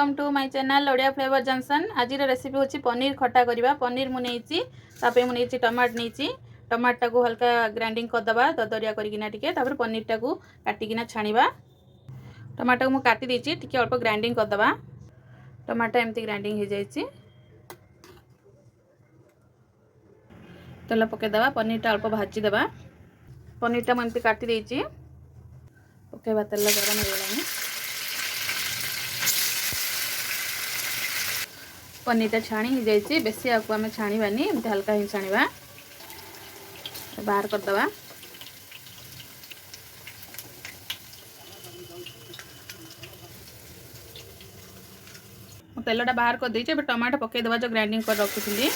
Welcome to my channel Odia flavour junction. आज recipe होची पनीर खटा करवा। पनीर मु नेची तापे मु नेची टमाटर नेची टमाटर को हल्का ग्राइंडिंग कर दबा ददरिया करिकिना टिके तापर पनीर टा को काटिकिना छाणीबा। टमाटर को मु काटी देची टिके अल्प ग्राइंडिंग कर दबा। टमाटर एमती ग्राइंडिंग हो जाईची तेल पके दबा। पनीर टा अल्प भाजी दबा। पनीर टा मु एमती काटी देची पकेबा। तेल गरम हो गलानी पनीर टा छाणी हो जाइए। बेसी आपको आम छाणीबानी एमती हल्का ही छाणीबा। बाहर कर दबा। तेलटा बाहर कर देइछे। अब टमाटर पके दबा जो ग्राइंडिंग कर रखी।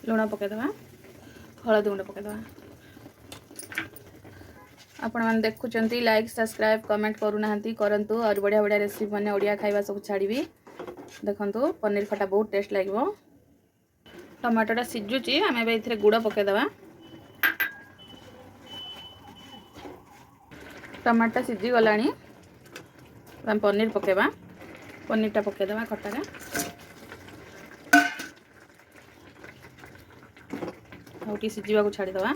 लुण पके दबा। हळदी गुंड पके दबा। आपण मैंने देखुं लाइक सब्सक्राइब कमेंट करूना करंतु और बढ़िया बढ़िया रेसिपी मैंने ओडिया खाइबा सब छाड़ी। देखंतु पनीर खटा बहुत टेस्ट लगे। टमाटोटा सिझुची आम ए गुड़ पकेदबा। टमाटा सिझी गला पनीर पकेबा। पनीरटा पकेदबा खटाटा आउटी सिझा को छाड़ीदबा।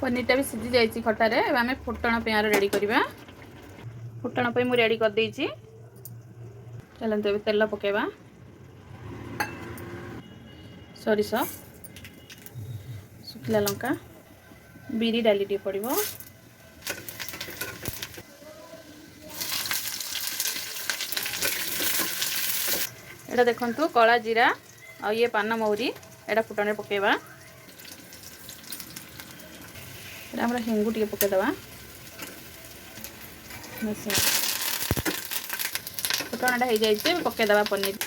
पनीरटा भी सिझी जाइए खटारे। आम फुटण पेयार रेडी करवा। फुटण पे मु रेडी कर देइछि। चलते ए तेल पकेबा। सरिष सुखला लंका बिरी डाली टी पड़ो। एटा देखंतु कला जीरा आ ये पान मौरी एटा फुटण पकेबा। एटा हेंगु टी पकेदबा। फुटणटा हो जाइए पकेदबा। पनीर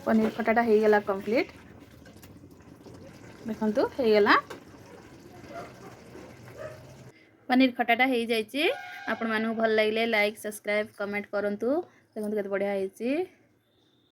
पनीर खटाटा हो गला कंप्लीट। देखंतु हो गला पनीर खटाटा हो जाइए। आपण मानू भल लगे लाइक सब्सक्राइब कमेंट करंतु। देखंतु केते बढ़िया होईची।